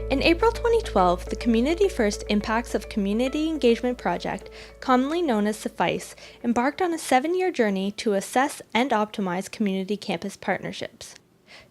In April 2012, the Community First Impacts of Community Engagement Project, commonly known as CFICE, embarked on a 7-year journey to assess and optimize community campus partnerships.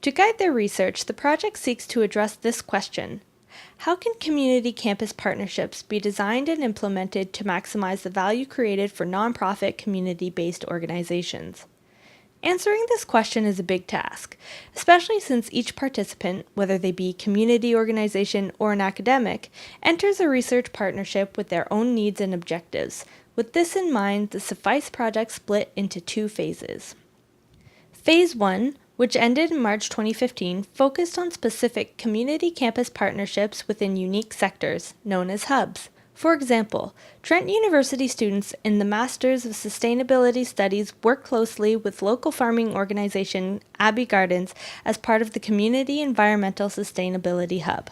To guide their research, the project seeks to address this question: how can community campus partnerships be designed and implemented to maximize the value created for nonprofit community-based organizations? Answering this question is a big task, especially since each participant, whether they be a community organization or an academic, enters a research partnership with their own needs and objectives. With this in mind, the CFICE project split into 2 phases. Phase 1, which ended in March 2015, focused on specific community campus partnerships within unique sectors, known as hubs. For example, Trent University students in the Masters of Sustainability Studies work closely with local farming organization Abbey Gardens as part of the Community Environmental Sustainability Hub.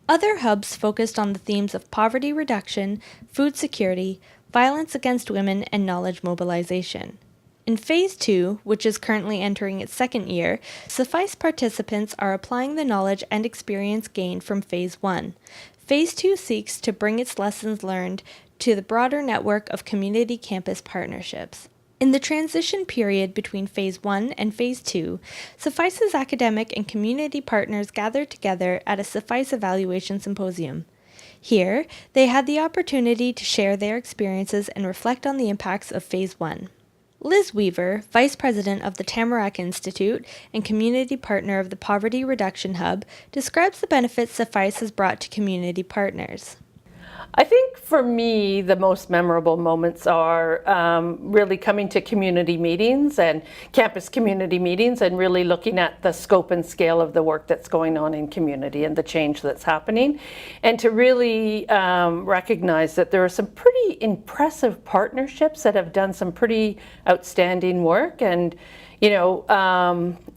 Other hubs focused on the themes of poverty reduction, food security, violence against women, and knowledge mobilization. In Phase 2, which is currently entering its 2nd year, CFICE participants are applying the knowledge and experience gained from Phase 1. Phase 2 seeks to bring its lessons learned to the broader network of community campus partnerships. In the transition period between Phase 1 and Phase 2, CFICE's academic and community partners gathered together at a CFICE evaluation symposium. Here, they had the opportunity to share their experiences and reflect on the impacts of Phase 1. Liz Weaver, Vice President of the Tamarack Institute and community partner of the Poverty Reduction Hub, describes the benefits CFICE has brought to community partners. I think for me, the most memorable moments are really coming to community meetings and campus community meetings and really looking at the scope and scale of the work that's going on in community and the change that's happening. And to really recognize that there are some pretty impressive partnerships that have done some pretty outstanding work. And you know,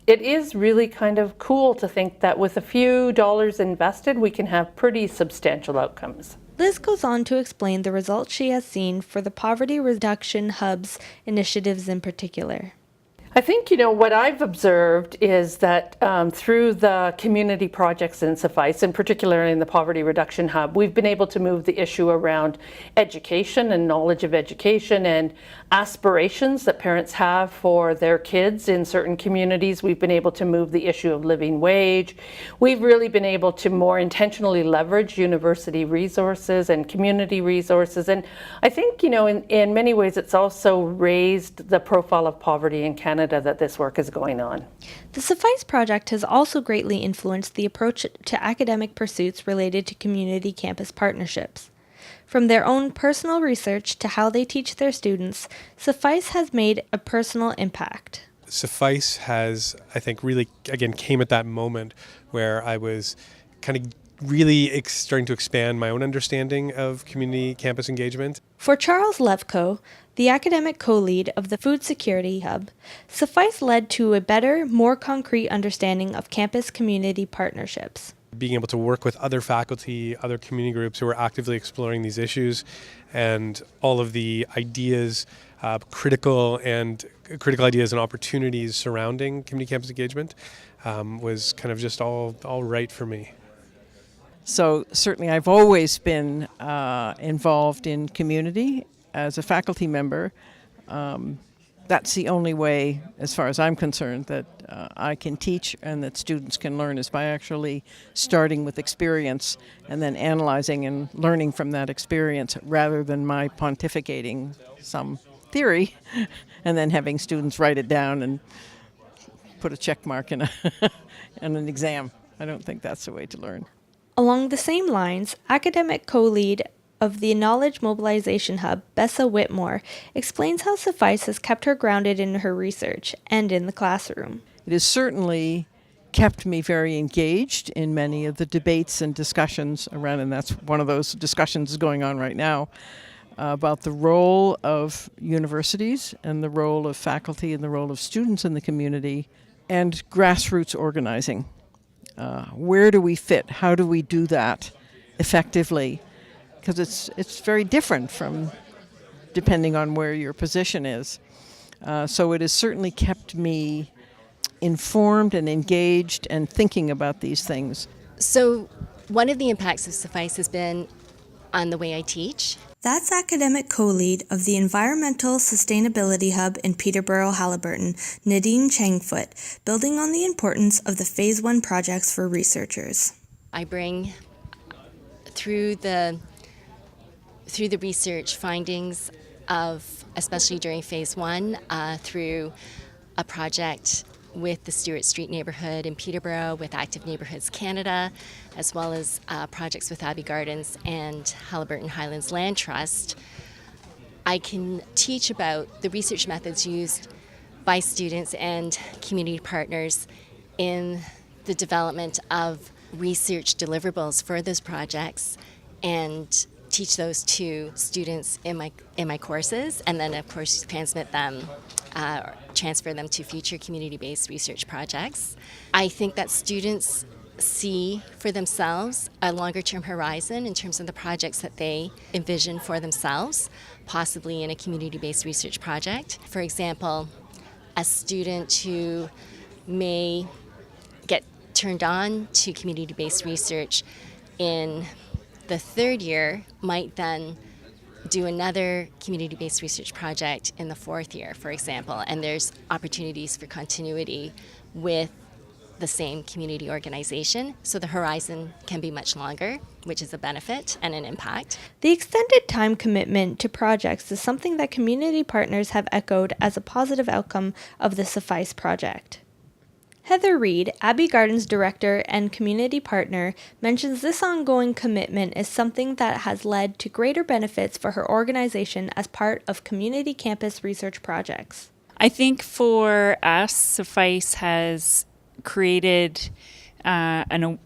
it is really kind of cool to think that with a few dollars invested, we can have pretty substantial outcomes. Liz goes on to explain the results she has seen for the Poverty Reduction Hub's initiatives in particular. I think, you know, what I've observed is that through the community projects in CFICE, and particularly in the Poverty Reduction Hub, we've been able to move the issue around education and knowledge of education and aspirations that parents have for their kids in certain communities. We've been able to move the issue of living wage. We've really been able to more intentionally leverage university resources and community resources. And I think, you know, in many ways, it's also raised the profile of poverty in Canada that this work is going on. The CFICE project has also greatly influenced the approach to academic pursuits related to community campus partnerships. From their own personal research to how they teach their students, CFICE has made a personal impact. CFICE has, I think, really, again, came at that moment where I was kind of really starting to expand my own understanding of community campus engagement. For Charles Lesko, the academic co-lead of the Food Security Hub, CFICE led to a better, more concrete understanding of campus community partnerships. Being able to work with other faculty, other community groups who are actively exploring these issues, and all of the ideas, critical ideas and opportunities surrounding community campus engagement was kind of just all right for me. So certainly I've always been involved in community as a faculty member. That's the only way, as far as I'm concerned, that I can teach and that students can learn is by actually starting with experience and then analyzing and learning from that experience rather than my pontificating some theory and then having students write it down and put a check mark in an exam. I don't think that's the way to learn. Along the same lines, academic co-lead of the Knowledge Mobilization Hub, Bessa Whitmore, explains how CFICE has kept her grounded in her research and in the classroom. It has certainly kept me very engaged in many of the debates and discussions around, and that's one of those discussions going on right now, about the role of universities and the role of faculty and the role of students in the community and grassroots organizing. Where do we fit? How do we do that effectively? Because it's very different from depending on where your position is. So it has certainly kept me informed and engaged and thinking about these things. So One of the impacts of CFICE has been on the way I teach. That's academic co-lead of the Environmental Sustainability Hub in Peterborough, Haliburton, Nadine Chang, building on the importance of the Phase 1 projects for researchers. I bring through the research findings of, especially during Phase 1, through a project with the Stewart Street neighbourhood in Peterborough, with Active Neighbourhoods Canada, as well as projects with Abbey Gardens and Haliburton Highlands Land Trust. I can teach about the research methods used by students and community partners in the development of research deliverables for those projects, and teach those to students in my courses, and then of course transfer them to future community-based research projects. I think that students see for themselves a longer-term horizon in terms of the projects that they envision for themselves, possibly in a community-based research project. For example, a student who may get turned on to community-based research in the third year might then do another community-based research project in the fourth year, for example, and there's opportunities for continuity with the same community organization, so the horizon can be much longer, which is a benefit and an impact. The extended time commitment to projects is something that community partners have echoed as a positive outcome of the CFICE project. Heather Reed, Abbey Gardens Director and Community Partner, mentions this ongoing commitment is something that has led to greater benefits for her organization as part of community campus research projects. I think for us, CFICE has created a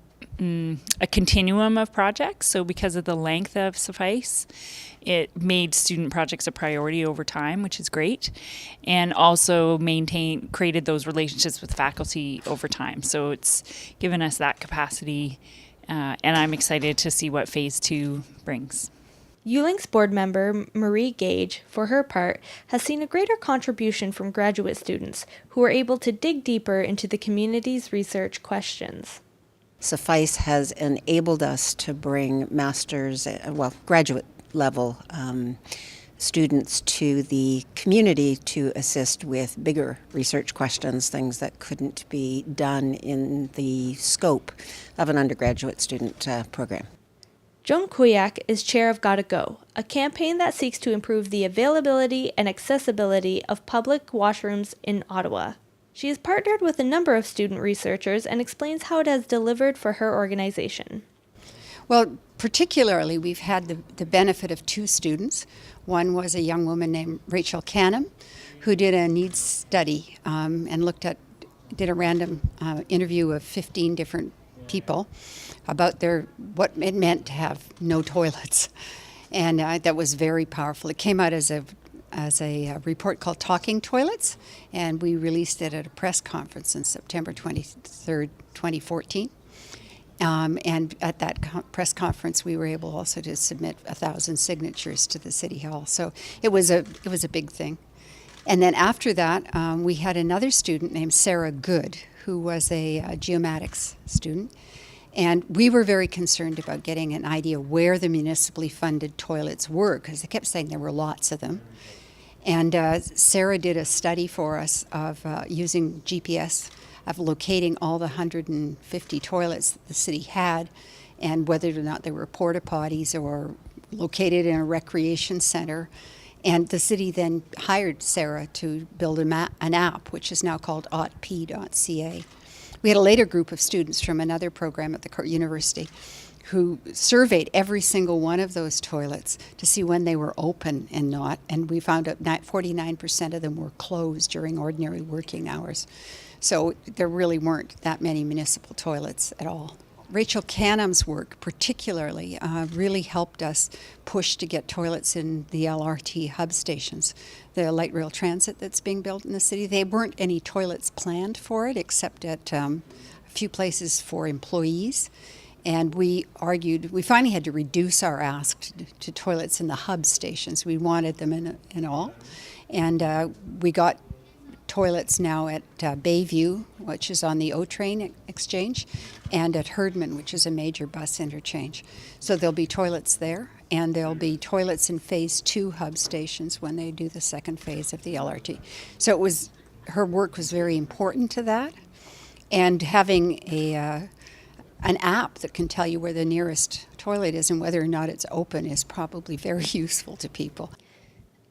continuum of projects. So because of the length of CFICE, it made student projects a priority over time, which is great, and also created those relationships with faculty over time. So it's given us that capacity, and I'm excited to see what Phase 2 brings. ULINK's board member Marie Gage, for her part, has seen a greater contribution from graduate students who are able to dig deeper into the community's research questions. CFICE has enabled us to bring graduate level students to the community to assist with bigger research questions, things that couldn't be done in the scope of an undergraduate student program. Joan Koyuk is chair of Gotta Go, a campaign that seeks to improve the availability and accessibility of public washrooms in Ottawa. She has partnered with a number of student researchers and explains how it has delivered for her organization. Well, particularly, we've had the benefit of two students. One was a young woman named Rachel Canham, who did a needs study and did a random interview of 15 different people about what it meant to have no toilets, and that was very powerful. It came out as a report called Talking Toilets, and we released it at a press conference on September 23rd, 2014. And at that press conference, we were able also to submit 1,000 signatures to the City Hall. So it was a big thing. And then after that, we had another student named Sarah Good, who was a geomatics student. And we were very concerned about getting an idea where the municipally funded toilets were, because they kept saying there were lots of them. And Sarah did a study for us of using GPS, of locating all the 150 toilets that the city had, and whether or not they were porta potties or located in a recreation center. And the city then hired Sarah to build an app, which is now called otp.ca. We had a later group of students from another program at the university who surveyed every single one of those toilets to see when they were open and not, and we found out 49% of them were closed during ordinary working hours. So there really weren't that many municipal toilets at all. Rachel Canham's work particularly really helped us push to get toilets in the LRT hub stations, the light rail transit that's being built in the city. There weren't any toilets planned for it except at a few places for employees. And we finally had to reduce our ask to toilets in the hub stations. We wanted them in all. And we got toilets now at Bayview, which is on the O train exchange, and at Herdman, which is a major bus interchange. So there'll be toilets there, and there'll be toilets in Phase 2 hub stations when they do the second phase of the LRT. So her work was very important to that, and having an app that can tell you where the nearest toilet is and whether or not it's open is probably very useful to people.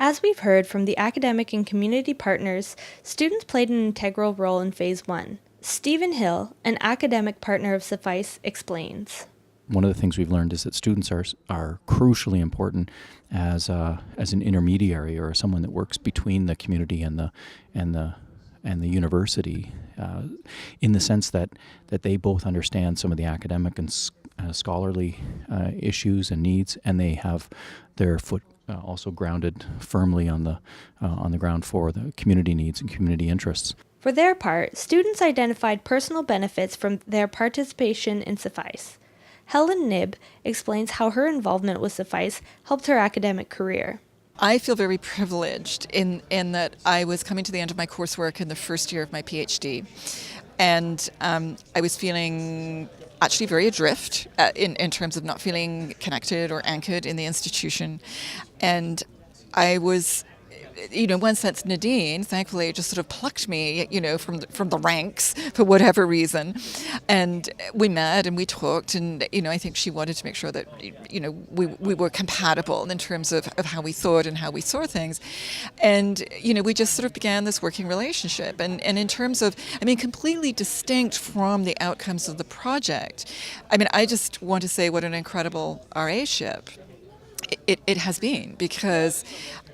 As we've heard from the academic and community partners, students played an integral role in Phase 1. Stephen Hill, an academic partner of CFICE, explains. One of the things we've learned is that students are crucially important as an intermediary or someone that works between the community and the university, in the sense that they both understand some of the academic and scholarly issues and needs, and they have their foot also grounded firmly on the ground for the community needs and community interests. For their part, students identified personal benefits from their participation in CFICE. Helen Nib explains how her involvement with CFICE helped her academic career. I feel very privileged in that I was coming to the end of my coursework in the first year of my PhD, and I was feeling actually very adrift in terms of not feeling connected or anchored in the institution. And I was, in one sense, Nadine, thankfully, just sort of plucked me, from the ranks for whatever reason. And we met and we talked, and, I think she wanted to make sure that, we were compatible in terms of how we thought and how we saw things. And, we just sort of began this working relationship. And in terms of, completely distinct from the outcomes of the project, I just want to say what an incredible RA-ship it has been, because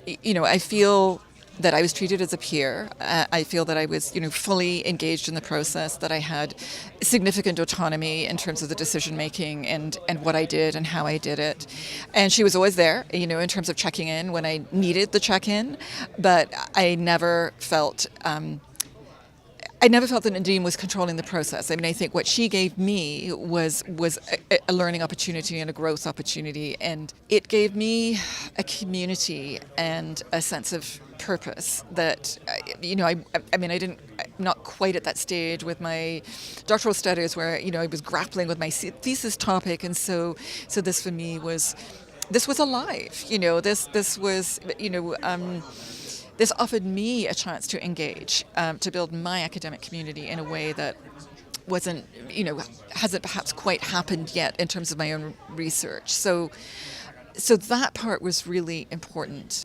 I feel that I was treated as a peer. I feel that I was, fully engaged in the process, that I had significant autonomy in terms of the decision making and what I did and how I did it. And she was always there, in terms of checking in when I needed the check-in, but I never felt that Nadine was controlling the process. I think what she gave me was a learning opportunity and a growth opportunity, and it gave me a community and a sense of purpose that, I'm not quite at that stage with my doctoral studies where, I was grappling with my thesis topic, and so this for me was alive. This offered me a chance to engage, to build my academic community in a way that hasn't perhaps quite happened yet in terms of my own research. So that part was really important.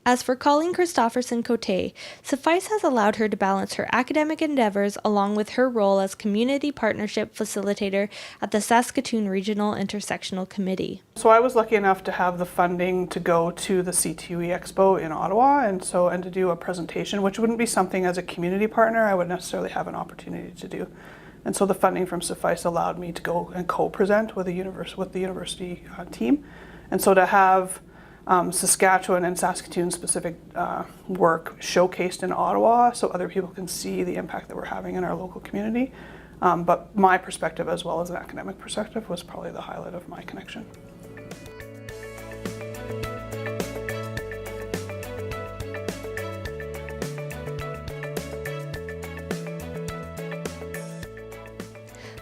As for Colleen Christopherson Cote, CFICE has allowed her to balance her academic endeavors along with her role as community partnership facilitator at the Saskatoon Regional Intersectional Committee. So I was lucky enough to have the funding to go to the CTUE Expo in Ottawa and to do a presentation, which wouldn't be something as a community partner I would necessarily have an opportunity to do. And so the funding from CFICE allowed me to go and co-present with the university team. And so to have Saskatchewan and Saskatoon specific work showcased in Ottawa so other people can see the impact that we're having in our local community. But my perspective, as well as an academic perspective, was probably the highlight of my connection.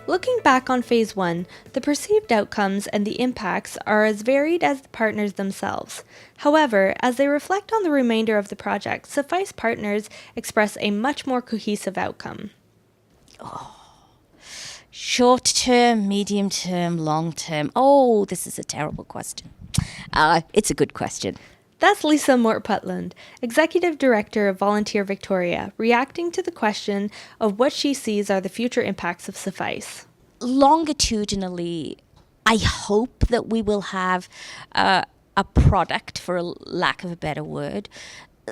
Looking back on Phase 1, the perceived outcomes and the impacts are as varied as the partners themselves. However, as they reflect on the remainder of the project, CFICE partners express a much more cohesive outcome. Short term, medium term, long term. This is a terrible question. It's a good question. That's Lisa Mort-Petland, Executive Director of Volunteer Victoria, reacting to the question of what she sees are the future impacts of CFICE. Longitudinally, I hope that we will have a product, for lack of a better word,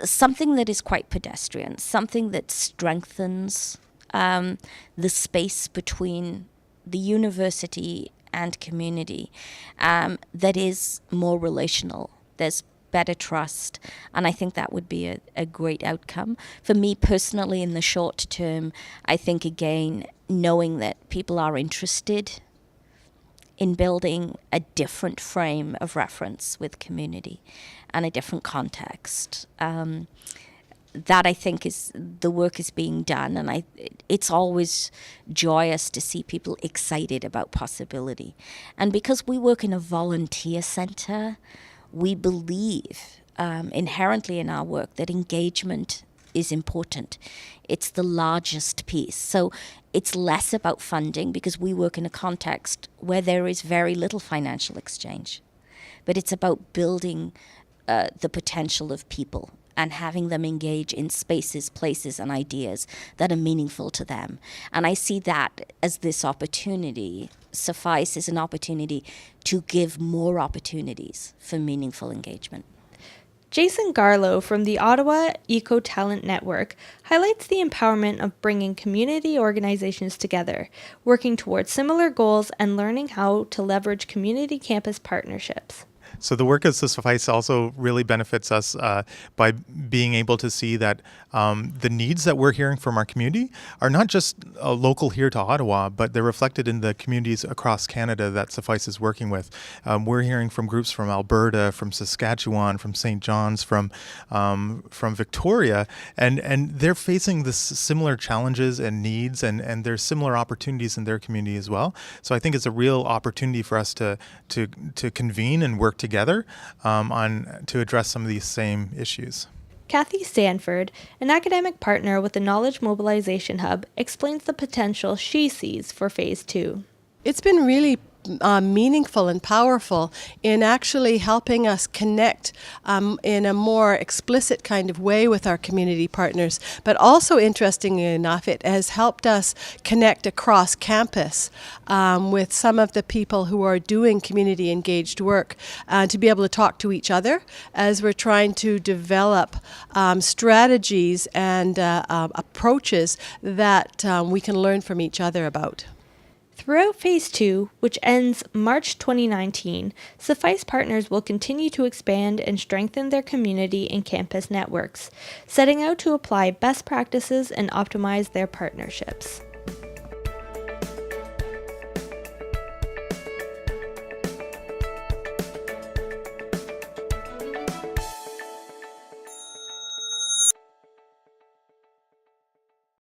something that is quite pedestrian, something that strengthens the space between the university and community, that is more relational. There's better trust, and I think that would be a great outcome. For me personally, in the short term, I think, again, knowing that people are interested in building a different frame of reference with community and a different context. that I think is the work is being done, and it's always joyous to see people excited about possibility. And because we work in a volunteer center, we believe inherently in our work that engagement is important. It's the largest piece. So it's less about funding, because we work in a context where there is very little financial exchange. But it's about building the potential of people and having them engage in spaces, places, and ideas that are meaningful to them. And I see that as this opportunity. CFICE is an opportunity to give more opportunities for meaningful engagement. Jason Garlow from the Ottawa Eco Talent Network highlights the empowerment of bringing community organizations together, working towards similar goals and learning how to leverage community campus partnerships. So the work of CFICE also really benefits us by being able to see that the needs that we're hearing from our community are not just local here to Ottawa, but they're reflected in the communities across Canada that CFICE is working with. We're hearing from groups from Alberta, from Saskatchewan, from St. John's, from Victoria, and they're facing this similar challenges and needs, and there's similar opportunities in their community as well. So I think it's a real opportunity for us to convene and work together to address some of these same issues. Cathy Sanford, an academic partner with the Knowledge Mobilization Hub, explains the potential she sees for Phase 2. It's been really meaningful and powerful in actually helping us connect in a more explicit kind of way with our community partners. But also, interestingly enough, it has helped us connect across campus with some of the people who are doing community engaged work to be able to talk to each other as we're trying to develop strategies and approaches that we can learn from each other about. Throughout Phase 2, which ends March 2019, CFICE partners will continue to expand and strengthen their community and campus networks, setting out to apply best practices and optimize their partnerships.